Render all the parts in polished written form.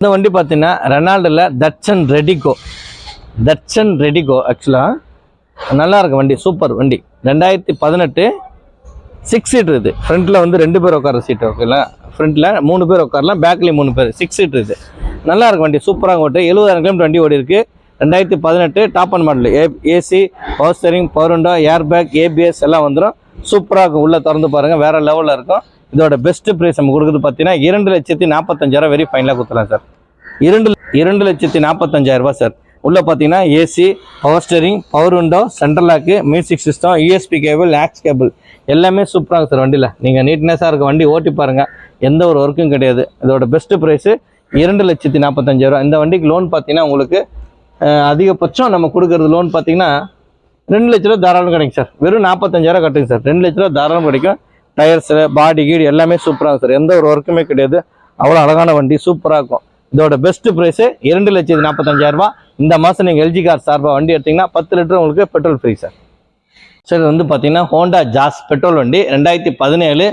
இந்த வண்டி பார்த்தீங்கன்னா ரெனால்டில் தட்சன் ரெடிகோ ஆக்சுவலாக நல்லா இருக்கு வண்டி, சூப்பர் வண்டி. 2018 6 சீட் இது. ஃப்ரண்ட்டில் வந்து 2 பேர் உட்கார சீட் ஓகேங்களா, ஃப்ரண்ட்டில் 3 பேர் உட்காரலாம், பேக்லேயும் 3 பேர், 6 சீட் இது. நல்லா இருக்கு வண்டி, சூப்பராக ஓட்டு. 70,000 கிலோமீட்டர் வண்டி ஓடி இருக்குது. 2018 top end model, AC, power steering, power window, air bag, ABS எல்லாம் வந்துடும். சூப்பராக இருக்கும். உள்ளே திறந்து பாருங்கள், வேறு லெவலில் இருக்கும். இதோட பெஸ்ட்டு ப்ரைஸ் நம்ம கொடுக்குறது பார்த்தீங்கன்னா 2,45,000 வெரி ஃபைனலாக கொடுத்துலாம் சார். 2,45,000 சார். உள்ளே பார்த்தீங்கன்னா AC, power steering, power window, central lock, music system, USB cable, aux cable எல்லாமே சூப்பராக சார் வண்டியில். நீங்கள் நீட்னஸாக இருக்க வண்டி ஓட்டி பாருங்கள், எந்த ஒரு ஒர்க்கும் கிடையாது. இதோட பெஸ்ட்டு ப்ரைஸு 2,45,000. இந்த வண்டிக்கு லோன் பார்த்தீங்கன்னா உங்களுக்கு அதிகபட்சம் நம்ம கொடுக்குறது லோன் பார்த்தீங்கன்னா 2 லட்ச ரூபா தாராளம் கிடைக்கும் சார். வெறும் 45,000 கட்டுங்க சார். 2 லட்ச ரூபா தாராளம் கிடைக்கும். டயர்ஸு, பாடி கீடு எல்லாமே சூப்பராக சார். எந்த ஒரு ஒர்க்குமே கிடையாது. அவ்வளோ அழகான வண்டி, சூப்பராக இருக்கும். இதோட பெஸ்ட்டு ப்ரைஸு 2,45,000. இந்த மாதம் நீங்கள் எல்ஜி கார் சார்பாக வண்டி எடுத்திங்கன்னா 10 லிட்டர் உங்களுக்கு பெட்ரோல் ஃப்ரீ சார். சார் வந்து பார்த்தீங்கன்னா ஹோண்டா ஜாஸ் பெட்ரோல் வண்டி 2017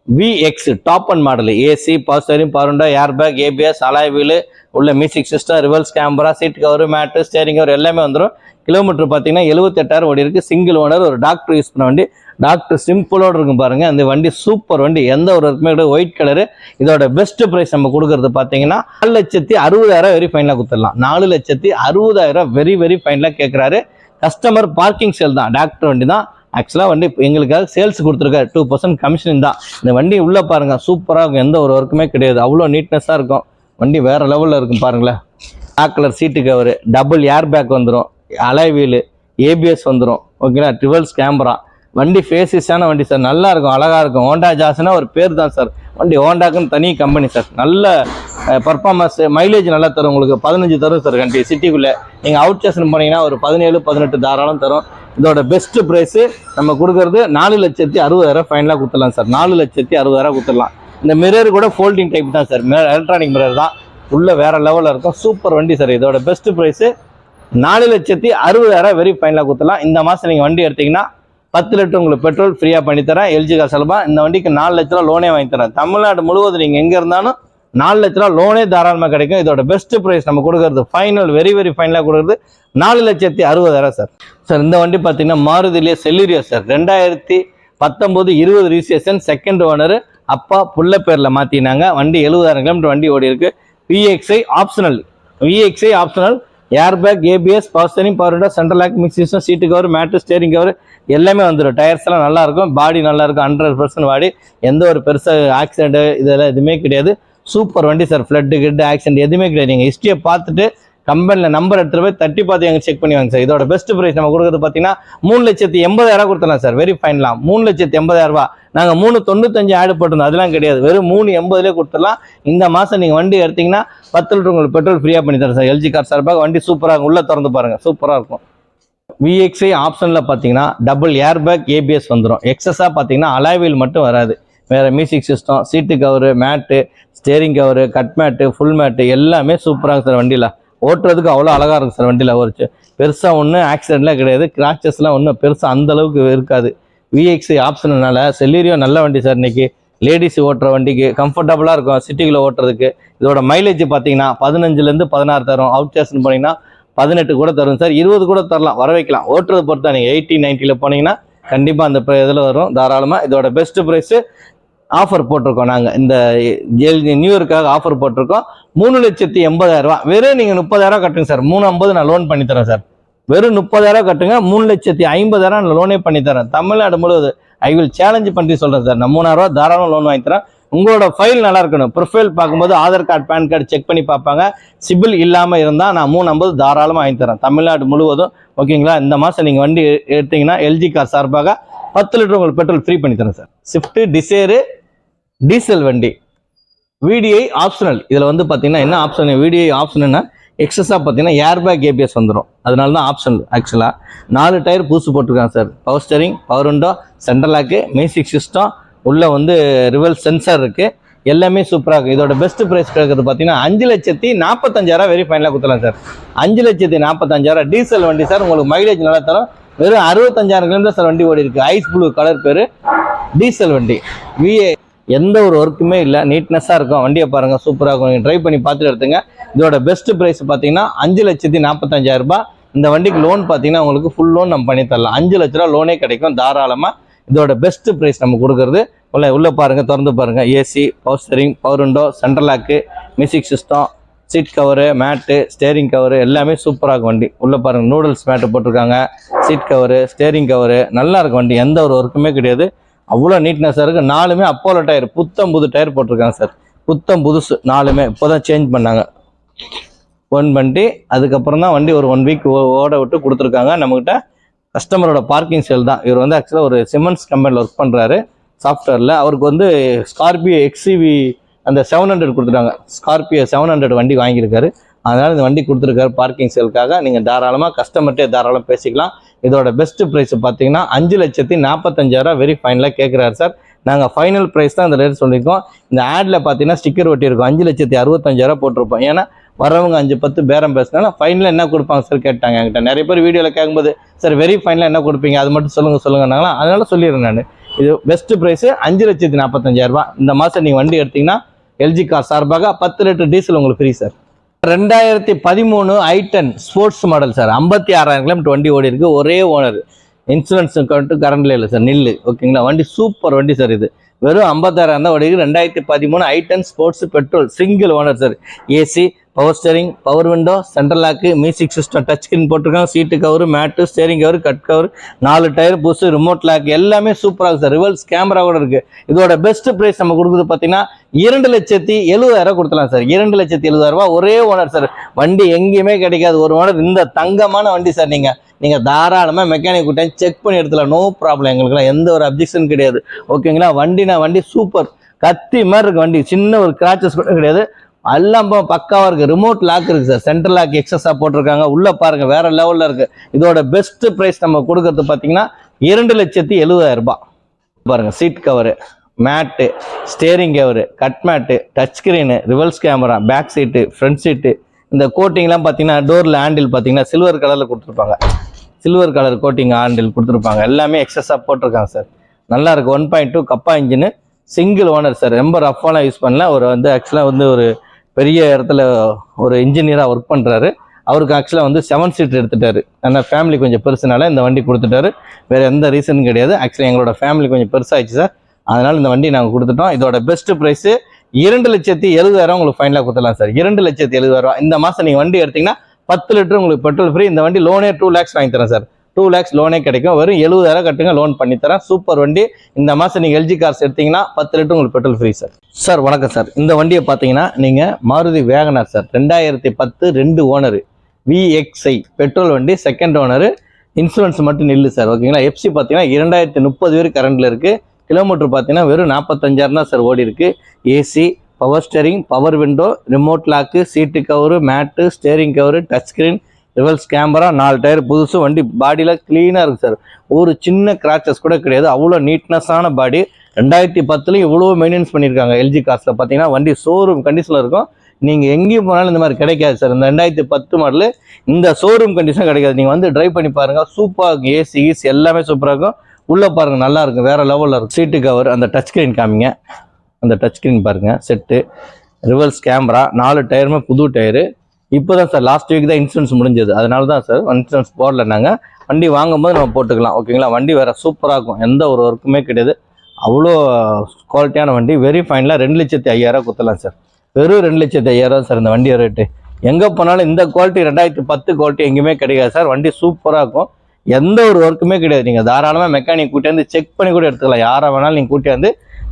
VX top end model, AC, power steering, power window, air bag, ABS, alloy wheel, உள்ள music system, reverse camera, seat cover, mat, steering cover எல்லாமே வந்துடும். கிலோமீட்டர் பார்த்தீங்கன்னா 78,000 ஓடி இருக்குது. சிங்கிள் ஓனர், ஒரு டாக்டர் யூஸ் பண்ண வண்டி. டாக்டர் சிம்பிளோடு இருக்கும் பாருங்கள் அந்த வண்டி, சூப்பர் வண்டி, எந்த ஒரு இருக்குமே கிடையாது. White colour. இதோட பெஸ்ட் ப்ரைஸ் நம்ம கொடுக்குறது பார்த்தீங்கன்னா 4,60,000 வெரி ஃபைனலாக கொடுத்துடலாம். 4,60,000 வெரி வெரி ஃபைனலாக கேட்குறாரு கஸ்டமர். பார்க்கிங் சேல் தான், டாக்டர் வண்டி தான். ஆக்சுவலாக வண்டி எங்களுக்காக சேல்ஸ் கொடுத்துருக்காரு, 2% கமிஷன் தான். இந்த வண்டி உள்ளே பாருங்கள், சூப்பராக இருக்கும், எந்த ஒரு ஒர்க்குமே கிடையாது. அவ்வளோ நீட்னஸாக இருக்கும் வண்டி, வேறு லெவலில் இருக்கும் பாருங்களேன். Black colour seat cover, double air bag வந்துடும், அலாய் வீலு, ஏபிஎஸ் வந்துடும் ஓகேங்களா, ரிவர்ஸ் கேமரா. வண்டி ஃபேசிஸான வண்டி சார், நல்லா இருக்கும், அழகாக இருக்கும். ஹோண்டா ஜாஸ்னா ஒரு பேர் தான் சார். வண்டி ஹோண்டாக்குன்னு தனி கம்பெனி சார். நல்ல பர்ஃபார்மன்ஸ், மைலேஜ் நல்லா தரும். உங்களுக்கு 15 தரும் சார் வண்டி சிட்டிக்குள்ளே. நீங்கள் அவுட் ஸ்டேஷன் போனீங்கன்னா ஒரு 17, 18 தாராளம் தரும். இதோட பெஸ்ட்டு ப்ரைஸு நம்ம கொடுக்குறது 4,60,000 ஃபைனலாக கொடுத்துடலாம் சார். 4,60,000 கொடுத்துடலாம். இந்த மிரர் கூட ஃபோல்டிங் டைப் தான் சார், எலக்ட்ரானிக் மிரர் தான். உள்ள வேறு லெவலில் இருக்கும், சூப்பர் வண்டி சார். இதோட பெஸ்ட்டு ப்ரைஸு 4,60,000 வெரி ஃபைனலாக கொடுத்துடலாம். இந்த மாதம் நீங்கள் வண்டி எடுத்திங்கன்னா 10 லிட்டர் உங்களுக்கு பெட்ரோல் ஃப்ரீயாக பண்ணித்தரேன். எல்ஜி கார் செலவாக இந்த வண்டிக்கு 4 லட்ச ரூபா லோனே வாங்கி தரேன். தமிழ்நாடு முழுவதும் நீங்கள் எங்கே இருந்தாலும் 4 லட்ச ரூபா லோனே தாராளமாக கிடைக்கும். இதோட பெஸ்ட்டு ப்ரைஸ் நம்ம கொடுக்குறது ஃபைனல் வெரி வெரி ஃபைனலாக கொடுக்குறது 4,60,000 சார். சார் இந்த வண்டி பார்த்தீங்கன்னா மாருதிலேயே செல்லூரியோ சார். 2019 20 ரிஜிஸ்ட்ரேஷன், செகண்ட் ஓனர், அப்பா புள்ள பேரில் மாற்றினாங்க. வண்டி 70,000 கிலோமீட்டர் வண்டி ஓடி இருக்குது. VXI optional, air bag, ABS, power steering, power window, central lock, mix system, seat cover, mat, steering cover எல்லாமே வந்துடும். டயர்ஸ் எல்லாம் நல்லா இருக்கும், பாடி நல்லா இருக்கும், 100% பாடி. எந்த ஒரு பெருசாக ஆக்சிடென்ட் இதெல்லாம் எதுவுமே கிடையாது. சூப்பர் வண்டி சார். ஃப்ளட்டு கிட்டு ஆக்சிடென்ட் எதுவுமே கிடையாது. நீங்கள் ஹிஸ்ட்ரியை பார்த்துட்டு கம்பெனியில் நம்பர் எடுத்துகிட்டு போய் தட்டி பார்த்து எங்கே செக் பண்ணி வாங்க சார். இதோட பெஸ்ட் ப்ரைஸ் நம்ம கொடுக்குறது பார்த்தீங்கன்னா 3,80,000 கொடுத்துடலாம் சார். வெரி ஃபைனலாம் 3,80,000. நாங்கள் 3,95 ஆடு போட்டிருந்தோம், அதெல்லாம் கிடையாது. வெறும் 3,80,000 கொடுத்துடலாம். இந்த மாதம் நீங்கள் வண்டி எடுத்திங்கன்னா 10 லிட்டர் உங்களுக்கு பெட்ரோல் ஃப்ரீயாக பண்ணி தரேன் சார். எல்ஜி கார் சார்பாக வண்டி சூப்பராக இருக்கும். உள்ளே திறந்து பாருங்கள், சூப்பராக இருக்கும். VXI ஆப்ஷனில் பார்த்தீங்கன்னா டபுள் ஏர் பேக், ஏபிஎஸ் வந்துடும். எக்ஸஸாக பார்த்தீங்கன்னா அலாய் வீல் மட்டும் வராது. வேறு music system, seat cover, mat, steering cover, cut mat, full mat எல்லாமே சூப்பராக சார். வண்டியில் ஓட்டுறதுக்கு அவ்வளோ அழகாக இருக்கும் சார். வண்டியில் ஒரு பெருசாக ஒன்றும் ஆக்சிடென்ட்லாம் கிடையாது, கிராச்சஸ்லாம் ஒன்றும் பெருசாக அந்தளவுக்கு இருக்காது. VXI ஆப்ஷனால செல்லூரியோ நல்ல வண்டி சார். இன்றைக்கி லேடிஸ் ஓட்டுற வண்டிக்கு கம்ஃபர்டபுளாக இருக்கும் சிட்டிக்குள்ளே ஓட்டுறதுக்கு. இதோட மைலேஜ் பார்த்தீங்கன்னா 15லேருந்து 16 தரும். அவுட் ஸ்டேஷன் போனீங்கன்னா 18 கூட தரும் சார். 20 கூட தரலாம், வர வைக்கலாம். ஓட்டுறது பொறுத்தா நீங்கள் 80, 90 போனீங்கன்னா கண்டிப்பாக அந்த இதில் வரும் தாராளமாக. இதோட பெஸ்ட்டு ப்ரைஸு ஆஃபர் போட்டிருக்கோம் நாங்கள். இந்த நியூ இயருக்காக ஆஃபர் போட்டிருக்கோம். 3,80,000. வெறும் நீங்கள் 30,000 கட்டுங்க சார். 3,50,000 நான் லோன் பண்ணித்தரேன் சார். வெறும் 30,000 கட்டுங்க, 3,50,000 நான் லோனே பண்ணித்தரேன். தமிழ்நாடு முழுவதும் ஐ வில் சேலஞ்சு பண்ணி சொல்கிறேன் சார். நான் 3,000 ரூபா தாராளம் லோன் வாங்கி தரேன். உங்களோட ஃபைல் நல்லா இருக்கணும். ப்ரொஃபைல் பார்க்கும்போது Aadhaar card, PAN card check பண்ணி பார்ப்பாங்க. சிபில் இல்லாமல் இருந்தால் நான் 3,50,000 தாராளமாக வாங்கி தரேன் தமிழ்நாடு முழுவதும் ஓகேங்களா. இந்த மாதம் நீங்கள் வண்டி எடுத்தீங்கன்னா எல்ஜி கார் சார்பாக 10 லிட்டர் உங்களுக்கு பெட்ரோல் ஃப்ரீ பண்ணி தரேன் சார். ஸ்விஃப்ட் டிசைரு டீசல் வண்டி, VDI ஆப்ஷனல். இதில் வந்து பார்த்தீங்கன்னா என்ன ஆப்ஷன், VDI ஆப்ஷன்னா எக்ஸஸாக பார்த்தீங்கன்னா ஏர் பேக், ஏபிஎஸ் வந்துடும். அதனால தான் ஆப்ஷனல். ஆக்சுவலாக 4 டயர் புதுசு போட்டிருக்காங்க sir. Power steering, power window, central lock, music system, உள்ளே வந்து ரிவர்ஸ் சென்சார் இருக்குது. எல்லாமே சூப்பராக இருக்குது. இதோட பெஸ்ட் ப்ரைஸ் கிடைக்கிறது பார்த்தீங்கன்னா 5,45,000 வெரி ஃபைனலாக கொடுத்துலாம் சார். 5,45,000 டீசல் வண்டி சார். உங்களுக்கு மைலேஜ் நல்லா தரும். வெறும் 65,000 கிலோமீட்டர் சார் வண்டி ஓடி இருக்குது. ஐஸ் ப்ளூ கலர் பேர், டீசல் வண்டி. எந்த ஒரு ஒர்க்குமே இல்லை, நீட்னஸாக இருக்கும். வண்டியை பாருங்கள், சூப்பராக இருக்கும். நீங்கள் ட்ரை பண்ணி பார்த்துட்டு எடுத்துங்க. இதோட பெஸ்ட் ப்ரைஸ் பார்த்தீங்கன்னா 5,45,000 ரூபாய். இந்த வண்டிக்கு லோன் பார்த்தீங்கன்னா உங்களுக்கு ஃபுல் லோன் நம்ம பண்ணி தரலாம். 5 லட்ச ரூபா லோனே கிடைக்கும் தாராளமாக. இதோட பெஸ்ட் ப்ரைஸ் நம்ம கொடுக்குறது. உள்ள பாருங்கள், திறந்து பாருங்கள். AC, power steering, power window, central lock, music system, seat cover, mat, steering cover எல்லாமே சூப்பராக இருக்கும் வண்டி. உள்ளே பாருங்கள், நூடுல்ஸ் மேட்டு போட்டிருக்காங்க. சீட் கவரு, ஸ்டேரிங் கவரு நல்லா இருக்கும் வண்டி. எந்த ஒரு ஒர்க்குமே கிடையாது, அவ்வளோ நீட்னஸாக இருக்குது. 4மே அப்போலோ டயர், புது டயர் போட்டிருக்காங்க சார். புதுசு 4மே இப்போ தான் சேஞ்ச் பண்ணாங்க. ஒன் வண்டி அதுக்கப்புறம் தான் வண்டி ஒரு 1 வீக் ஓட விட்டு கொடுத்துருக்காங்க நம்மகிட்ட. கஸ்டமரோட பார்க்கிங் சேல் தான். இவர் வந்து ஆக்சுவலாக ஒரு சிமெண்ட்ஸ் கம்பெனியில் ஒர்க் பண்ணுறாரு சாஃப்ட்வேரில். அவருக்கு வந்து ஸ்கார்பியோ எக்ஸிவி அந்த 700 கொடுத்துட்டாங்க. ஸ்கார்பியோ 700 வண்டி வாங்கியிருக்காரு. அதனால் இந்த வண்டி கொடுத்துருக்காரு பார்க்கிங் சேலுக்காக. நீங்கள் தாராளமாக கஸ்டமர்கிட்டே தாராளமாக பேசிக்கலாம். இதோட பெஸ்ட் ப்ரைஸ் பார்த்தீங்கன்னா 5,45,000 வெரி ஃபைனலாக கேட்குறாரு சார். நாங்கள் ஃபைனல் ப்ரைஸ் தான் இந்த ரேட் சொல்லியிருக்கோம். இந்த ஆடில் பார்த்தீங்கன்னா ஸ்டிக்கர் ஒட்டியிருக்கோம். 5,65,000 போட்டிருப்போம். ஏன்னா வரவங்க 5-10 பேரம் பேசினாலும் ஃபைனலாக என்ன கொடுப்பாங்க சார் கேட்டாங்க என்கிட்ட. நிறைய பேர் வீடியோவில் கேட்கும்போது சார் வெரி ஃபைனலாக என்ன கொடுப்பீங்க அது மட்டும் சொல்லுங்கன்னாங்களா. அதனால சொல்லிடுறேன் நான். இது பெஸ்ட் ப்ரைஸு 5,45,000 இந்த மாதம் நீங்கள் வண்டி எடுத்தீங்கன்னா எல்ஜி கார் சார்பாக 10 லிட்டர் டீசல் உங்களுக்கு free sir. 2013 i10 sports model sir. 56,000 kilometre வண்டி ஓடி இருக்கு. ஒரே ஓனர். இன்சூரன்ஸ் கரண்ட்ல இல்லை சார், நில்லு. ஓகேங்களா, வண்டி சூப்பர் வண்டி சார். இது வெறும் 56,000 தான் ஓடி இருக்கு. 2013 i10 sports petrol single owner sir. AC, power steering, power window, central lock, music system, touch screen போட்டிருக்காங்க. Seat cover, mat, steering cover, cut cover, 4 tyre புதுசு, ரிமோட் லாக் எல்லாமே சூப்பராக இருக்குது சார். ரிவர்ஸ் கேமரா கூட இருக்குது. இதோட பெஸ்ட் ப்ரைஸ் நம்ம கொடுக்குறது பார்த்தீங்கன்னா 2,70,000 கொடுக்கலாம் சார். 2,70,000 ஒரே ஓனர் சார். வண்டி எங்கேயுமே கிடைக்காது, ஒரு ஓனர். இந்த தங்கமான வண்டி சார். நீங்கள் தாராளமாக மெக்கானிக் கூட்டம் செக் பண்ணி எடுத்துலாம். நோ ப்ராப்ளம், எங்களுக்குலாம் எந்த ஒரு அப்ஜெக்ஷன் கிடையாது. ஓகேங்களா, வண்டி சூப்பர் கத்தி மாதிரி இருக்கு வண்டி. சின்ன ஒரு கிராச்சஸ் கூட கிடையாது. எல்லாம் பக்காவாக இருக்குது. ரிமோட் லாக் இருக்குது சார். சென்ட்ரல் லாக் எக்ஸஸாக போட்டிருக்காங்க. உள்ளே பாருங்கள், வேறு லெவலில் இருக்குது. இதோட பெஸ்ட் ப்ரைஸ் நம்ம கொடுக்கறது பார்த்தீங்கன்னா 2,70,000 பாருங்கள். Seat cover, mat, steering cover, cut mat, touch screen, reverse camera, back seat, front seat. இந்த கோட்டிங்லாம் பார்த்தீங்கன்னா டோரில் ஹேண்டில் பார்த்தீங்கன்னா சில்வர் கலரில் கொடுத்துருப்பாங்க. சில்வர் கலர் கோட்டிங் ஹேண்டில் கொடுத்துருப்பாங்க. எல்லாமே எக்ஸஸாக போட்டிருக்காங்க சார். நல்லா இருக்குது. 1.2 கப்பா இன்ஜினு, சிங்கிள் ஓனர் சார். ரொம்ப ரஃபாலாம் யூஸ் பண்ணல. ஒரு வந்து ஆக்சுவலாக வந்து ஒரு பெரிய இடத்துல ஒரு இன்ஜினியராக ஒர்க் பண்ணுறாரு. அவருக்கு ஆக்சுவலாக வந்து 7 சீட்டர் எடுத்துட்டாரு. ஆனால் ஃபேமிலி கொஞ்சம் பெருசுனால இந்த வண்டி கொடுத்துட்டாரு. வேறு எந்த ரீசனும் கிடையாது. ஆக்சுவலி எங்களோட ஃபேமிலி கொஞ்சம் பெருசாகிடுச்சு சார். அதனால் இந்த வண்டி நாங்கள் கொடுத்துட்டோம். இதோட பெஸ்ட் ப்ரைஸு 2,70,000 உங்களுக்கு ஃபைனலாக கொடுத்துடலாம் சார். 2,70,000 இந்த மாதம் நீங்கள் வண்டி எடுத்தீங்கன்னா 10 லிட்டர் உங்களுக்கு பெட்ரோல் ஃப்ரீ. இந்த வண்டி லோனே 2 lakhs வாங்கி தரேன் சார். 2 lakhs லோனே கிடைக்கும். வெறும் 70,000 கட்டுங்க, லோன் பண்ணித்தரேன். சூப்பர் வண்டி. இந்த மாதம் நீங்கள் எல்ஜி கார்ஸ் எடுத்தீங்கன்னா 10 லிட்டர் உங்களுக்கு பெட்ரோல் ஃப்ரீ சார். சார் வணக்கம் சார். இந்த வண்டியை பார்த்தீங்கன்னா நீங்கள் Maruti Wagon R sir. 2010 2 owner, VXI petrol வண்டி, செகண்ட் ஓனரு. இன்சூரன்ஸ் மட்டும் நில்லு சார். ஓகேங்களா. எஃப்சி பார்த்தீங்கன்னா 2030 வரை கரண்டில் இருக்குது. கிலோமீட்டர் பார்த்தீங்கன்னா வெறும் 45,000 தான் சார் ஓடி இருக்குது. AC, power steering, power window, remote lock, seat cover, mat, steering cover, touch screen, reverse camera, 4 tyre புதுசு. வண்டி பாடியில் க்ளீனாக இருக்குது சார். ஒரு சின்ன கிராச்சஸ் கூட கிடையாது. அவ்வளோ நீட்னஸான பாடி. 2010 இவ்வளோ மெயின்டெனன்ஸ் பண்ணியிருக்காங்க எல்ஜி கார்ஸில். பார்த்தீங்கன்னா வண்டி ஷோரூம் கண்டிஷனில் இருக்கும். நீங்கள் எங்கேயும் போனாலும் இந்த மாதிரி கிடைக்காது சார். இந்த 2010 மாடலு இந்த ஷோரூம் கண்டிஷன் கிடைக்காது. நீங்கள் வந்து ட்ரைவ் பண்ணி பாருங்கள். சூப்பராக இருக்கும். ஏசி எல்லாமே சூப்பராக இருக்கும். உள்ளே பாருங்கள், நல்லா இருக்கும், வேறு லெவலில் இருக்கும். சீட்டு கவர், அந்த டச் ஸ்க்ரீன் காமிங்க. அந்த டச் ஸ்க்ரீன் பாருங்கள், செட்டு, ரிவர்ஸ் கேமரா, 4 டயருமே புது டயரு. இப்போ தான் சார் லாஸ்ட் வீக் தான் இன்சூரன்ஸ் முடிஞ்சது. அதனால தான் சார் இன்சூரன்ஸ் போடல. நாங்கள் வண்டி வாங்கும்போது நம்ம போட்டுக்கலாம். ஓகேங்களா. வண்டி வேறு சூப்பராக இருக்கும். எந்த ஒரு ஒர்க்குமே கிடையாது. அவ்வளோ குவாலிட்டியான வண்டி. வெரி ஃபைனலாக 2,05,000 கொடுத்துலாம் சார். வெறும் 2,05,000 சார் இந்த வண்டி ரேட்டு. எங்கே போனாலும் இந்த குவாலிட்டி 2010 குவாலிட்டி எங்கேயுமே கிடைக்காது சார். வண்டி சூப்பராக இருக்கும். எந்த ஒரு ஒர்க்குமே கிடையாது. நீங்கள் தாராளமாக மெக்கானிக் கூட்டியாந்து செக் பண்ணி கூட எடுத்துக்கலாம். யாரை வேணாலும் நீங்கள் கூட்டியாந்து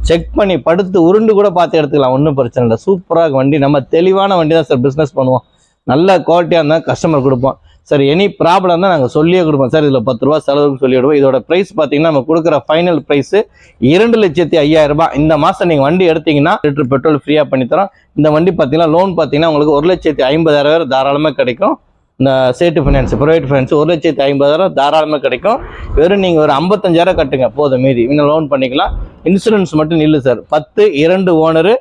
செக் பண்ணி படுத்து உருண்டு கூட பார்த்து எடுத்துக்கலாம். ஒன்றும் பிரச்சனை இல்லை. சூப்பராக வண்டி. நம்ம தெளிவான வண்டி தான் சார் பிஸ்னஸ் பண்ணுவோம். நல்ல குவாலிட்டியாக இருந்தால் கஸ்டமர் கொடுப்போம் சார். எனி ப்ராப்ளம் தான் நாங்கள் சொல்லியே கொடுப்போம் சார். இதில் 10 ரூபா செலவுக்கு சொல்லிவிடுவோம். இதோட ப்ரைஸ் பார்த்தீங்கன்னா நம்ம கொடுக்குற ஃபைனல் ப்ரைஸு 2,05,000. இந்த மாதம் நீங்கள் வண்டி எடுத்தீங்கன்னா லிட்டர் பெட்ரோல் ஃப்ரீயாக பண்ணித்தரோம். இந்த வண்டி பார்த்தீங்கன்னா லோன் பார்த்தீங்கன்னா உங்களுக்கு 1,50,000 தாராளமாக கிடைக்கும். இந்த சேட்டு ஃபைனான்ஸ், ப்ரைவேட் ஃபைனான்ஸ் 1,50,000 தாராளமாக கிடைக்கும். வெறும் நீங்கள் ஒரு 55,000 கட்டுங்க போதும், மீதி இன்னும் லோன் பண்ணிக்கலாம். இன்சூரன்ஸ் மட்டும் நில்லு sir. 10 2 owner,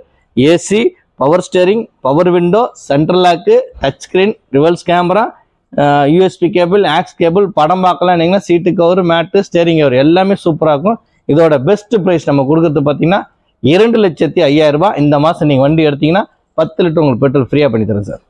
AC, power steering, power window, central lock, touch screen, reverse camera, USB cable, aux cable, படம் பார்க்கலாம். நீங்கன்னா seat cover, mat, steering cover எல்லாமே சூப்பராக இருக்கும். இதோட பெஸ்ட் ப்ரைஸ் நம்ம கொடுக்குறது பார்த்தீங்கன்னா 2,05,000 ரூபாய். இந்த மாதம் நீங்கள் வண்டி எடுத்தீங்கன்னா 10 லிட்டர் உங்களுக்கு பெட்ரோல் ஃப்ரீயாக பண்ணி தரேன் சார்.